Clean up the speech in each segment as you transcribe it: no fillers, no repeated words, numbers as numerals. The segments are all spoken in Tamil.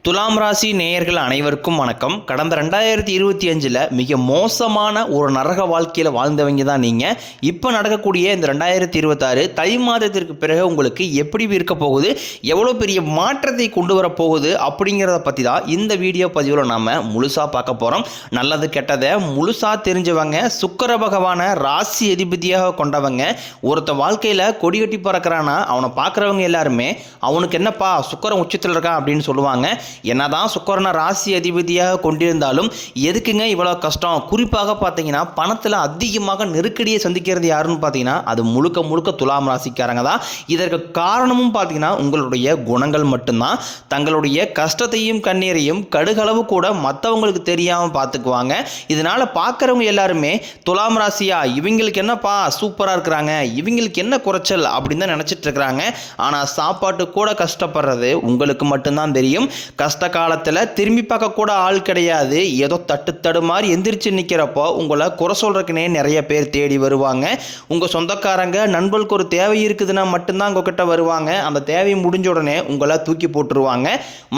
துலாம் ராசி நேயர்கள் அனைவருக்கும் வணக்கம். கடந்த 2025 மிக மோசமான ஒரு நரக வாழ்க்கையில் வாழ்ந்தவங்க தான் நீங்கள். இப்போ நடக்கக்கூடிய இந்த 2026 தை மாதத்திற்கு பிறகு உங்களுக்கு எப்படி இருக்க போகுது, எவ்வளோ பெரிய மாற்றத்தை கொண்டு வர போகுது அப்படிங்கிறத பற்றி தான் இந்த வீடியோ பதிவில் நாம் முழுசாக பார்க்க போகிறோம். நல்லது கெட்டதை முழுசாக தெரிஞ்சவங்க, சுக்கிர பகவானை ராசி அதிபதியாக கொண்டவங்க. ஒருத்த வாழ்க்கையில் கொடி கட்டி பறக்கிறான்னா அவனை பார்க்குறவங்க எல்லாருமே அவனுக்கு என்னப்பா சுக்கிரன் உச்சத்தில் இருக்கான் அப்படின்னு சொல்லுவாங்க. என்னதான் சுக்கிரனை ராசி அதிபதியாக கொண்டிருந்தாலும் எதுக்குங்க இவ்வளோ கஷ்டம்? குறிப்பாக பார்த்தீங்கன்னா பணத்தில் அதிகமாக நெருக்கடியை சந்திக்கிறது யாருன்னு பார்த்தீங்கன்னா அது முழுக்க முழுக்க துலாம் ராசிக்காரங்க தான். இதற்கு காரணமும் பார்த்தீங்கன்னா உங்களுடைய குணங்கள் மட்டும்தான். தங்களுடைய கஷ்டத்தையும் கண்ணீரையும் கடுகளவு கூட மற்றவங்களுக்கு தெரியாமல் பார்த்துக்குவாங்க. இதனால் பார்க்குறவங்க எல்லாருமே துலாம் ராசியா இவங்களுக்கு என்னப்பா சூப்பராக இருக்கிறாங்க, இவங்களுக்கு என்ன குறைச்சல் அப்படின்னு தான் நினச்சிட்டு இருக்கிறாங்க. ஆனால் சாப்பாட்டு கூட கஷ்டப்படுறது உங்களுக்கு மட்டும்தான் தெரியும். கஷ்ட காலத்தில் திரும்பி பார்க்க கூட ஆள் கிடையாது. ஏதோ தட்டு மாதிரி எந்திரிச்சு நிற்கிறப்போ உங்களை குறை சொல்றதுக்குனே நிறைய பேர் தேடி வருவாங்க. உங்கள் சொந்தக்காரங்க நண்பர்களுக்கு ஒரு தேவை இருக்குதுன்னா மட்டும்தான் உங்ககிட்ட வருவாங்க. அந்த தேவை முடிஞ்ச உடனே உங்களை தூக்கி போட்டுருவாங்க.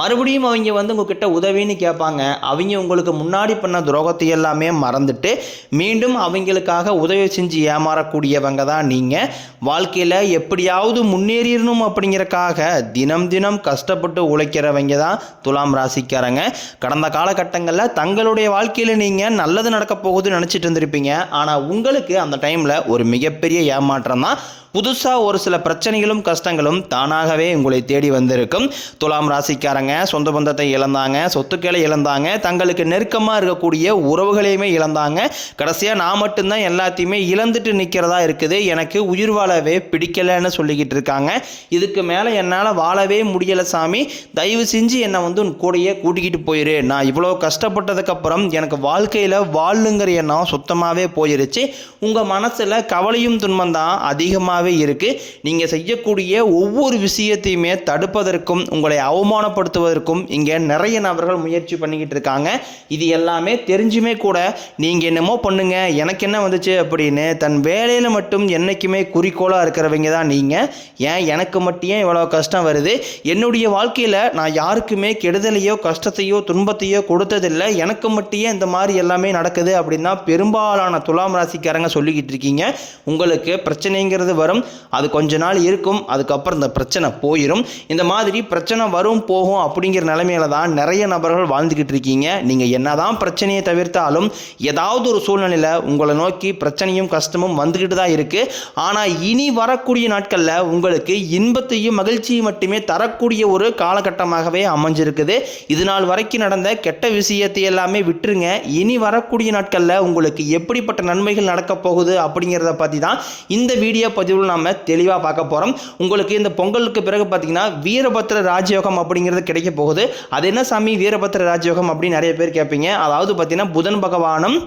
மறுபடியும் அவங்க உங்ககிட்ட உதவின்னு கேட்பாங்க. அவங்க உங்களுக்கு முன்னாடி பண்ண துரோகத்தை எல்லாமே மறந்துட்டு மீண்டும் அவங்களுக்காக உதவி செஞ்சு ஏமாறக்கூடியவங்க தான் நீங்கள். வாழ்க்கையில் எப்படியாவது முன்னேறிடணும் அப்படிங்கிறக்காக தினம் தினம் கஷ்டப்பட்டு உழைக்கிறவங்க தான் துலாம் ராசிக்காரங்க. கடந்த காலகட்டங்களில் தங்களுடைய வாழ்க்கையில் நீங்கள் நல்லது நடக்க போகுதுன்னு நினச்சிட்டு இருந்திருப்பீங்க. ஆனால் உங்களுக்கு அந்த டைமில் ஒரு மிகப்பெரிய ஏமாற்றம் தான். புதுசாக ஒரு சில பிரச்சனைகளும் கஷ்டங்களும் தானாகவே உங்களை தேடி வந்திருக்கும். துலாம் ராசிக்காரங்க சொந்த பந்தத்தை இழந்தாங்க, சொத்துக்களை இழந்தாங்க, தங்களுக்கு நெருக்கமாக இருக்கக்கூடிய உறவுகளையுமே இழந்தாங்க. கடைசியாக நான் மட்டும்தான் எல்லாத்தையுமே இழந்துட்டு நிற்கிறதா இருக்குது, எனக்கு உயிர் வாழவே பிடிக்கலைன்னு சொல்லிக்கிட்டு இருக்காங்க. இதுக்கு மேலே என்னால் வாழவே முடியலை சாமி, தயவு செஞ்சு என்னை கூடையே கூட்டிக்கிட்டு போயிரு. நான் இவ்வளோ கஷ்டப்பட்டதுக்கப்புறம் எனக்கு வாழ்க்கையில் வாழுங்கிற எண்ணம் சுத்தமாகவே போயிருச்சு. உங்கள் மனசில் கவலையும் துன்பம் தான் அதிகமாக இருக்கு. நீங்க செய்யக்கூடிய ஒவ்வொரு விஷயத்தையுமே தடுப்பதற்கும் உங்களை அவமானப்படுத்துவதற்கும் இங்க நிறைய நபர்கள் முயற்சி பண்ணிக்கிட்டு இருக்காங்க. இது எல்லாமே தெரிஞ்சுமே கூட நீங்க என்னமோ பண்ணுங்க எனக்கு என்ன வந்துச்சு அப்படின்னு தன் வேலையில மட்டும் என்னைக்குமே குறிக்கோளா இருக்கிறவங்க தான் நீங்க. ஏன் எனக்கு மட்டும் ஏன் இவ்வளவு கஷ்டம் வருது, என்னுடைய வாழ்க்கையில நான் யாருக்குமே கெடுதலையோ கஷ்டத்தையோ துன்பத்தையோ கொடுத்ததில்லை, எனக்கு மட்டும் இந்த மாதிரி எல்லாமே நடக்குது அப்படின்னா பெரும்பாலான துலாம் ராசிக்காரங்க சொல்லிக்கிட்டு இருக்கீங்க. உங்களுக்கு பிரச்சனைங்கிறது வரும், அது கொஞ்ச நாள் இருக்கும், அதுக்கப்புறம் இந்த பிரச்சனை போயிடும். இந்த மாதிரி பிரச்சனை வரும் போகும் அப்படிங்கிற நிலைமையில தான் நிறைய நபர்கள் வாழ்ந்துக்கிட்டு இருக்கீங்க. நீங்கள் என்னதான் பிரச்சனையை தவிர்த்தாலும் ஏதாவது ஒரு சூழ்நிலையில் உங்களை நோக்கி பிரச்சனையும் கஷ்டமும் வந்துக்கிட்டு தான் இருக்குது. ஆனால் இனி வரக்கூடிய நாட்களில் உங்களுக்கு இன்பத்தையும் மகிழ்ச்சியும் மட்டுமே தரக்கூடிய ஒரு காலகட்டமாகவே அமைஞ்சிருக்குது. இது நாள் வரைக்கும் நடந்த கெட்ட விஷயத்தை எல்லாமே விட்டுருங்க. இனி வரக்கூடிய நாட்களில் உங்களுக்கு எப்படிப்பட்ட நன்மைகள் நடக்க போகுது அப்படிங்கிறத பற்றி தான் இந்த வீடியோ பதிவில் நம்ம தெளிவாக பார்க்க போகிறோம். உங்களுக்கு இந்த பொங்கலுக்கு பிறகு பார்த்தீங்கன்னா வீரபத்ர ராஜயோகம் அப்படிங்கிறது கிடைக்க போகுது. அது என்ன சாமி வீரபத்ர ராஜயோகம் அப்படின்னு நிறைய பேர் கேட்பீங்க. அதாவது பார்த்தீங்கன்னா புதன் பகவானும்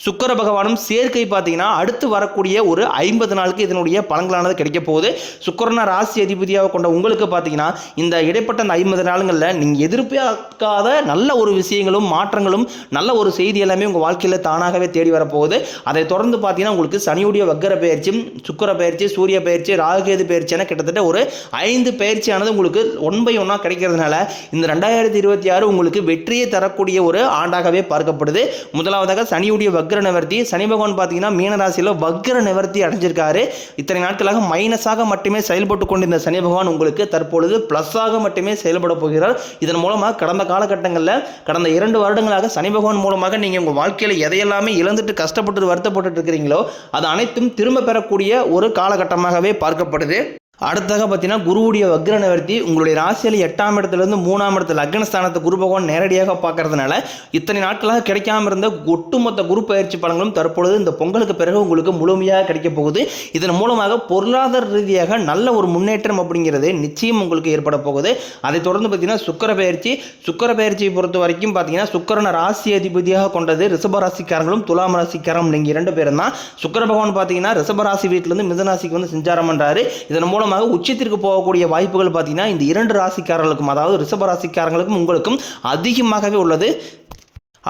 சுக்கிர பகவானும் சேர்க்கை பார்த்தீங்கன்னா அடுத்து வரக்கூடிய ஒரு 50 நாளுக்கு இதனுடைய பலன்களானது கிடைக்க போகுது. சுக்கிரனை ராசி அதிபதியாக கொண்ட உங்களுக்கு பார்த்தீங்கன்னா இந்த இடைப்பட்ட அந்த 50 நாளுங்களில் நீங்கள் எதிர்பார்க்காத நல்ல ஒரு விஷயங்களும் மாற்றங்களும் நல்ல ஒரு செய்தி எல்லாமே உங்கள் வாழ்க்கையில் தானாகவே தேடி வரப்போகுது. அதை தொடர்ந்து பார்த்தீங்கன்னா உங்களுக்கு சனியுடைய வக்கர பயிற்சி, சுக்கிர பயிற்சி, சூரிய பயிற்சி, ராகுகேது பயிற்சி என கிட்டத்தட்ட ஒரு 5 பயிற்சியானது உங்களுக்கு 1 by 1 கிடைக்கிறதுனால இந்த 2026 உங்களுக்கு வெற்றியை தரக்கூடிய ஒரு ஆண்டாகவே பார்க்கப்படுது. முதலாவதாக சனியுடைய வக்ர நிவர்த்தி. சனி பகவான் பார்த்தீங்கன்னா மீனராசியில் வக்ர நிவர்த்தி அடைஞ்சிருக்காரு. இத்தனை நாட்களாக மைனஸாக மட்டுமே செயல்பட்டு கொண்டிருந்த சனி பகவான் உங்களுக்கு தற்பொழுது பிளஸாக மட்டுமே செயல்பட போகிறார். இதன் மூலமாக கடந்த காலகட்டங்களில் கடந்த 2 வருடங்களாக சனி பகவான் மூலமாக நீங்கள் உங்கள் வாழ்க்கையில் எதையெல்லாமே இழந்துட்டு கஷ்டப்பட்டு வருத்தப்பட்டு இருக்கிறீங்களோ அது அனைத்தும் திரும்ப பெறக்கூடிய ஒரு காலகட்டமாகவே பார்க்கப்படுது. அடுத்ததாக பார்த்தீங்கன்னா குருவுடைய வக்ர நிவர்த்தி. உங்களுடைய ராசியில் 8ஆம் இடத்துலேருந்து 3ஆம் இடத்துல லக்னஸ்தானத்தை குரு பகவான் நேரடியாக பார்க்கறதுனால இத்தனை நாட்களாக கிடைக்காம இருந்த ஒட்டுமொத்த குரு பயிற்சி பலன்களும் தற்பொழுது இந்த பொங்கலுக்கு பிறகு உங்களுக்கு முழுமையாக கிடைக்க போகுது. இதன் மூலமாக பொருளாதார ரீதியாக நல்ல ஒரு முன்னேற்றம் அப்படிங்கிறது நிச்சயம் உங்களுக்கு ஏற்பட போகுது. அதை தொடர்ந்து பார்த்தீங்கன்னா சுக்கிர பயிற்சியை பொறுத்த வரைக்கும் பார்த்தீங்கன்னா சுக்கிரனை ராசி அதிபதியாக கொண்டது ரிஷப ராசிக்காரங்களும் துலாம் ராசிக்காரங்களும் நீங்கள் 2 பேரும் தான். சுக்கிர பகவான் பார்த்தீங்கன்னா ரிஷப ராசி வீட்டிலிருந்து மிதுனராசிக்கு சஞ்சாரம் பண்ணுறாரு. இதன் மூலம் உச்சத்திற்கு போகக்கூடிய வாய்ப்புகள் பார்த்தீங்கன்னா இந்த 2 ராசிக்காரர்களுக்கும், அதாவது ரிஷப ராசிக்காரங்களுக்கும் உங்களுக்கும் அதிகமாகவே உள்ளது.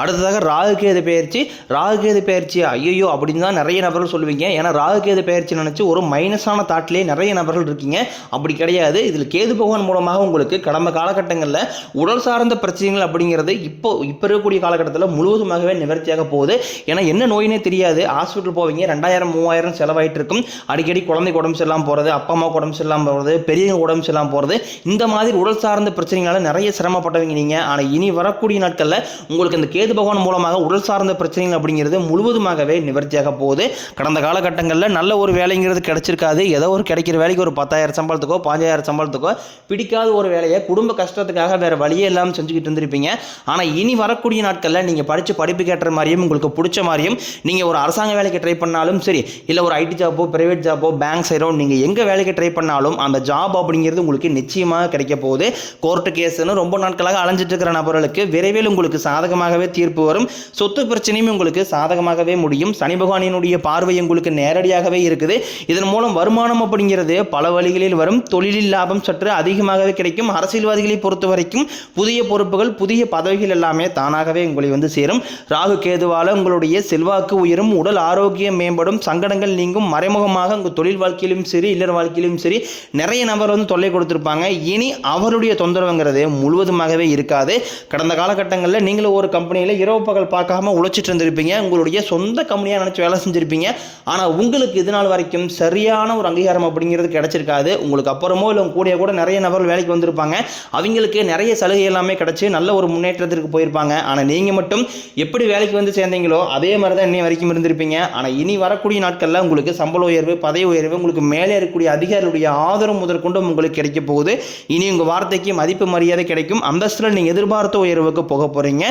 அடுத்ததாக ராகுகேது பயிற்சி. ராகுகேது பயிற்சி ஐயோ அப்படின்னு தான் நிறைய நபர்கள் சொல்லுவீங்க. ஏன்னா ராகுகேது பயிற்சி நினச்சி ஒரு மைனஸான தாட்லேயே நிறைய நபர்கள் இருக்கீங்க. அப்படி கிடையாது. இதில் கேது பகவான் மூலமாக உங்களுக்கு கடந்த காலகட்டங்களில் உடல் சார்ந்த பிரச்சனைகள் அப்படிங்கிறது இப்போ இருக்கக்கூடிய காலகட்டத்தில் முழுவதுமாகவே நிவர்த்தியாக போகுது. ஏன்னா என்ன நோயினே தெரியாது. ஹாஸ்பிட்டல் போவீங்க, 2000-3000 செலவாயிட்டு இருக்கும். அடிக்கடி குழந்தைக்கு உடம்பு சரியில்லாமல் போகிறது, அப்பா அம்மாவுக்கு உடம்பு சரியில்லாமல் போகிறது, பெரியவங்க உடம்பு சரியில்லாமல் போகிறது, இந்த மாதிரி உடல் சார்ந்த பிரச்சனைகளால் நிறைய சிரமப்பட்டவங்க நீங்கள். ஆனால் இனி வரக்கூடிய நாட்களில் உங்களுக்கு இந்த கேது பகவான் மூலமாக உடல் சார்ந்த பிரச்சனைகள் அப்படிங்கிறது முழுவதுமாகவே நிவர்த்தியாக போகுது. கடந்த காலகட்டங்களில் நல்ல ஒரு வேலைங்கிறது கிடைச்சிருக்காது. ஏதோ ஒரு கிடைக்கிற வேலைக்கு ஒரு 10,000 சம்பளத்துக்கோ 15,000 சம்பளத்துக்கோ பிடிக்காத ஒரு வேலையை குடும்ப கஷ்டத்துக்காக வேறு வழியே இல்லாமல் செஞ்சுக்கிட்டு இருந்திருப்பீங்க. ஆனால் இனி வரக்கூடிய நாட்களில் நீங்கள் படித்த படிப்பு கேட்ட மாதிரியும் உங்களுக்கு பிடிச்ச மாதிரியும் நீங்கள் ஒரு அரசாங்க வேலைக்கு ட்ரை பண்ணாலும் சரி, இல்லை ஒரு ஐடி ஜாப்போ பிரைவேட் ஜாப்போ பேங்க் சைடோ நீங்கள் எங்கே வேலைக்கு ட்ரை பண்ணாலும் அந்த ஜாப் அப்படிங்கிறது உங்களுக்கு நிச்சயமாக கிடைக்க போகுது. கோர்ட்டு கேஸுன்னு ரொம்ப நாட்களாக அலைஞ்சிட்டு இருக்கிற நபர்களுக்கு விரைவில் உங்களுக்கு சாதகமாகவே தீர்ப்பு வரும். சொத்து பிரச்சனையும் உங்களுக்கு சாதகமாகவே முடியும். சனி பகவானினுடைய பார்வை உங்களுக்கு நேரடியாகவே இருக்குது. இதன் மூலம் வருமானம் அப்படிங்கிறது பல வழிகளில் வரும். தொழிலில் லாபம் சற்று அதிகமாகவே கிடைக்கும். அரசியல்வாதிகளை பொறுத்த வரைக்கும் புதிய பொறுப்புகள் புதிய பதவிகள் எல்லாமே தானாகவே உங்களை வந்து சேரும். ராகு கேதுவால உங்களுடைய செல்வாக்கு உயரும், உடல் ஆரோக்கியம் மேம்படும், சங்கடங்கள் நீங்கும். மறைமுகமாக உங்கள் தொழில் வாழ்க்கையிலும் சரி இல்லற வாழ்க்கையிலும் சரி நிறைய நபர் வந்து தொல்லை கொடுத்துருப்பாங்க. இனி அவருடைய தொந்தரவுங்கிறது முழுவதுமாகவே இருக்காது. கடந்த காலகட்டங்களில் நீங்களும் ஒரு கம்பெனியில் இரவு பகல் பார்க்காம உழைச்சிட்டு இருந்திருப்பீங்க. உங்களுடைய சொந்த கம்பெனியாக நினச்சி வேலை செஞ்சுருப்பீங்க. ஆனால் உங்களுக்கு இது நாள் வரைக்கும் சரியான ஒரு அங்கீகாரம் அப்படிங்கிறது கிடைச்சிருக்காது. உங்களுக்கு அப்புறமோ இல்லை கூட நிறைய நபர்கள் வேலைக்கு வந்திருப்பாங்க. அவங்களுக்கு நிறைய சலுகை எல்லாமே கிடைச்சி நல்ல ஒரு முன்னேற்றத்திற்கு போயிருப்பாங்க. ஆனால் நீங்கள் மட்டும் எப்படி வேலைக்கு வந்து சேர்ந்தீங்களோ அதே மாதிரி தான் இன்னைய வரைக்கும் இருந்திருப்பீங்க. ஆனால் இனி வரக்கூடிய நாட்களில் உங்களுக்கு சம்பள உயர்வு, பதவி உயர்வு, உங்களுக்கு மேலே இருக்கக்கூடிய அதிகாரிகளுடைய ஆதரவு முதற்கொண்டு உங்களுக்கு கிடைக்க போகுது. இனி உங்கள் வார்த்தைக்கு மதிப்பு மரியாதை கிடைக்கும். அந்தஸ்தில் நீங்கள் எதிர்பார்த்த உயர்வுக்கு போக போகிறீங்க.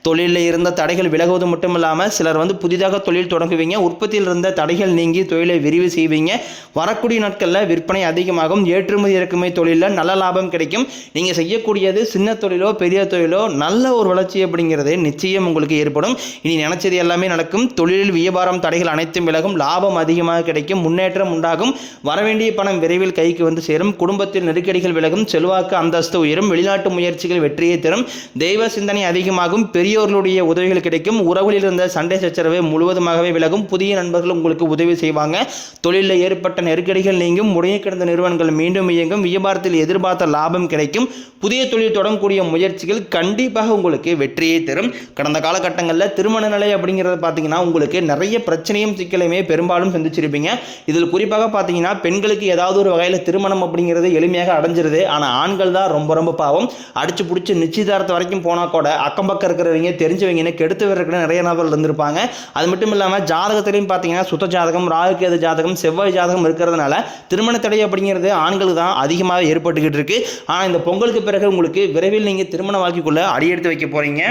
தொழிலில் இருந்த தடைகள் விலகுவது மட்டும் இல்லாமல் சிலர் வந்து புதிதாக தொழில் தொடங்குவீங்க. உற்பத்தியில் இருந்த தடைகள் நீங்கி தொழிலை விரிவு செய்வீங்க. வரக்கூடிய நாட்களில் விற்பனை அதிகமாகும். ஏற்றுமதி இறக்குமதி தொழிலில் நல்ல லாபம் கிடைக்கும். நீங்கள் செய்யக்கூடியது சின்ன தொழிலோ பெரிய தொழிலோ நல்ல ஒரு வளர்ச்சி அப்படிங்கிறது நிச்சயம் உங்களுக்கு ஏற்படும். இனி நினைச்சது எல்லாமே நடக்கும். தொழிலில் வியாபாரம் தடைகள் அனைத்தும் விலகும். லாபம் அதிகமாக கிடைக்கும். முன்னேற்றம் உண்டாகும். வரவேண்டிய பணம் விரைவில் கைக்கு வந்து சேரும். குடும்பத்தில் நெருக்கடிகள் விலகும். செல்வாக்கு அந்தஸ்து உயரும். வெளிநாட்டு முயற்சிகள் வெற்றியை தரும். தெய்வ சிந்தனை அதிகமாகும். பெரியோர்களுடைய உதவிகள் கிடைக்கும். உறவுகளில் இருந்த சண்டை சச்சரவு முழுவதுமாகவே விலகும். புதிய நண்பர்கள் உங்களுக்கு உதவி செய்வாங்க. தொழிலில் ஏற்பட்ட நெருக்கடிகள் நீங்கும். முறையை கிடந்த நிறுவனங்கள் மீண்டும் இயங்கும். வியாபாரத்தில் எதிர்பார்த்த லாபம் கிடைக்கும். புதிய தொழில் தொடங்கக்கூடிய முயற்சிகள் கண்டிப்பாக உங்களுக்கு வெற்றியை தரும். கடந்த காலகட்டங்களில் திருமண நிலை அப்படிங்கிறது பார்த்தீங்கன்னா உங்களுக்கு நிறைய பிரச்சனையும் சிக்கலையுமே பெரும்பாலும் சந்திச்சிருப்பீங்க. இதில் குறிப்பாக பார்த்தீங்கன்னா பெண்களுக்கு ஏதாவது ஒரு வகையில் திருமணம் அப்படிங்கிறது எளிமையாக அடைஞ்சிருது. ஆனால் ஆண்கள் தான் ரொம்ப ரொம்ப பாவம். அடிச்சு பிடிச்சி நிச்சயதார்த்தம் வரைக்கும் போனால் கூட அக்கம் பக்கம் இருக்கிறவங்க தெரிஞ்சவங்கன்னு கெடுத்து வர்றதுக்கு நிறைய நபர்கள் இருந்திருப்பாங்க. அது மட்டும் இல்லாமல் ஜாதகத்திலையும் பார்த்தீங்கன்னா சுத்த ஜாதகம், ராகுகேது ஜாதகம், செவ்வாய் ஜாதகம் இருக்கிறதுனால திருமண தடை அப்படிங்கிறது ஆண்களுக்கு தான் அதிகமாக ஏற்பட்டுக்கிட்டு இருக்கு. ஆனால் இந்த பொங்கலுக்கு பிறகு உங்களுக்கு விரைவில் நீங்கள் திருமண வாழ்க்கைக்குள்ளே அடியெடுத்து வைக்க போகிறீங்க.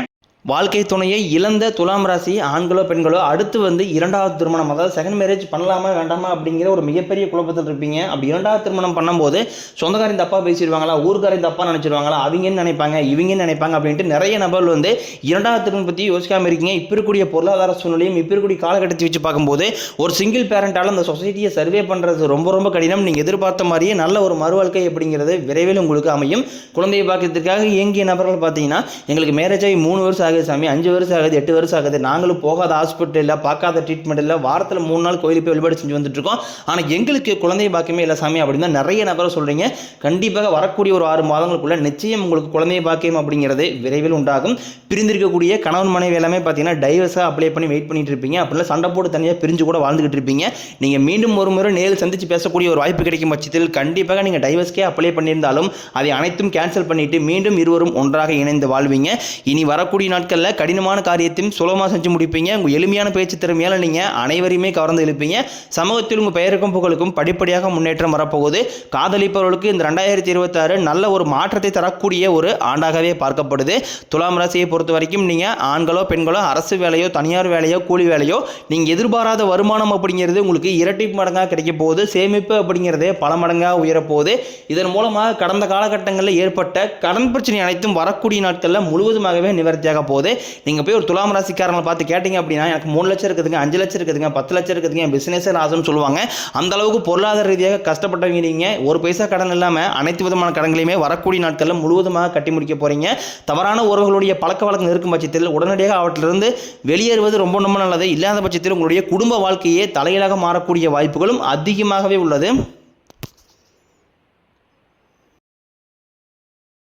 வாழ்க்கை துணையை இழந்த துலாம் ராசி ஆண்களோ பெண்களோ அடுத்து வந்து இரண்டாவது திருமணம், அதாவது செகண்ட் மேரேஜ் பண்ணலாமா வேண்டாமா அப்படிங்கிற ஒரு மிகப்பெரிய குழப்பத்தில் இருப்பீங்க. அப்படி இரண்டாவது திருமணம் பண்ணும்போது சொந்தக்காரின் தப்பாக பேசிடுவாங்களா, ஊர்காரின் தப்பாக நினச்சிடுவாங்களா, அவங்கன்னு நினைப்பாங்க இவங்கன்னு நினைப்பாங்க அப்படின்ட்டு நிறைய நபர்கள் வந்து இரண்டாவது திருமணம் பற்றி யோசிக்காமல் இருக்கீங்க. இப்போ இருக்கக்கூடிய பொருளாதார சூழ்நிலையும் இப்போ இருக்கக்கூடிய காலகட்டத்தை வச்சு பார்க்கும்போது ஒரு சிங்கிள் பேரண்டால் அந்த சொசைட்டியை சர்வே பண்ணுறது ரொம்ப ரொம்ப கடினம். நீங்கள் எதிர்பார்த்த மாதிரியே நல்ல ஒரு மறுவாழ்க்கை அப்படிங்கிறது விரைவில் உங்களுக்கு அமையும். குழந்தையை பார்க்கறதுக்காக இயங்கிய நபர்கள் பார்த்தீங்கன்னா எங்களுக்கு மேரேஜ் ஆகி 3 வருஷம் ஆகுது சாமி, 5 வருஷம் ஆகுது, 8 வருஷம் ஆகுது, நாங்களும் போகாத ஹாஸ்பிட்டல் இல்லை, பார்க்காத ட்ரீட்மெண்ட் இல்லை, வாரத்தில் 3 நாள் கோயிலுக்கு போய் வழிபாடு செஞ்சு வந்துட்டு இருக்கோம், ஆனால் எங்களுக்கு குழந்தை பாக்கியமே இல்லை சாமி அப்படின்னு தான் நிறைய நபர் சொல்கிறீங்க. கண்டிப்பாக வரக்கூடிய ஒரு 6 மாதங்களுக்குள்ள நிச்சயம் உங்களுக்கு குழந்தை பாக்கியம் அப்படிங்கிறது விரைவில் உண்டாகும். பிரிந்திருக்கக்கூடிய கணவன் மனைவி எல்லாமே பார்த்தீங்கன்னா டைவர்ஸாக அப்ளை பண்ணி வெயிட் பண்ணிட்டு இருப்பீங்க. அப்படிலாம் சண்டை போட்டு தனியாக பிரிஞ்சு கூட வாழ்ந்துகிட்டு இருப்பீங்க. நீங்கள் மீண்டும் ஒரு முறை நேரில் சந்தித்து பேசக்கூடிய ஒரு வாய்ப்பு கிடைக்கும் பட்சத்தில் கண்டிப்பாக நீங்கள் டைவர்ஸ்க்கே அப்ளை பண்ணியிருந்தாலும் அதை அனைத்தும் கேன்சல் பண்ணிட்டு மீண்டும் இருவரும் ஒன்றாக இணைந்து வாழ்வீங்க. இனி வரக்கூடிய நாட்களில் கடினமான காரியத்தையும் சுலபமாக செஞ்சு முடிப்பீங்க. உங்கள் எளிமையான பேச்சு திறமையால் நீங்கள் அனைவரையுமே கவர்ந்து எழுப்பீங்க. சமூகத்தில் உங்கள் பெயருக்கும் புகழுக்கும் படிப்படியாக முன்னேற்றம் வரப்போகுது. காதலிப்பவர்களுக்கு இந்த 2026 நல்ல ஒரு மாற்றத்தை தரக்கூடிய ஒரு ஆண்டாகவே பார்க்கப்படுது. துலாம் ராசியை பொறுத்த வரைக்கும் நீங்கள் ஆண்களோ பெண்களோ அரசு வேலையோ தனியார் வேலையோ கூலி வேலையோ நீங்கள் எதிர்பாராத வருமானம் அப்படிங்கிறது உங்களுக்கு இரட்டிப்பு மடங்காக கிடைக்க போகுது. சேமிப்பு அப்படிங்கிறதே பல மடங்காக உயரப்போகுது. இதன் மூலமாக கடந்த காலகட்டங்களில் ஏற்பட்ட கடன் பிரச்சனை அனைத்தும் வரக்கூடிய நாட்களில் முழுவதுமாகவே நிவர்த்தியாக போகுது. நீங்கள் போய் ஒரு துலாம் ராசிக்காரங்களை பார்த்து கேட்டிங்க அப்படின்னா எனக்கு 3 லட்சம் இருக்குதுங்க, 5 லட்சம் இருக்குதுங்க, 10 லட்சம் இருக்குதுங்க, என் பிஸ்னஸே லாஸ்ன்னு சொல்லுவாங்க. அந்த அளவுக்கு பொருளாதார ரீதியாக கஷ்டப்பட்டவங்க நீங்கள். ஒரு பைசா கடன் இல்லாமல் அனைத்து விதமான கடன்களையுமே வரக்கூடிய நாட்களில் முழுவதுமாக கட்டி முடிக்க போகிறீங்க. தவறான உறவுகளுடைய பழக்க வழக்கம் இருக்கும் பட்சத்தில் உடனடியாக அவற்றிலிருந்து வெளியேறுவது ரொம்ப ரொம்ப நல்லது. இல்லாத பட்சத்தில் உங்களுடைய குடும்ப வாழ்க்கையே தலையிலாக மாறக்கூடிய வாய்ப்புகளும் அதிகமாகவே உள்ளது.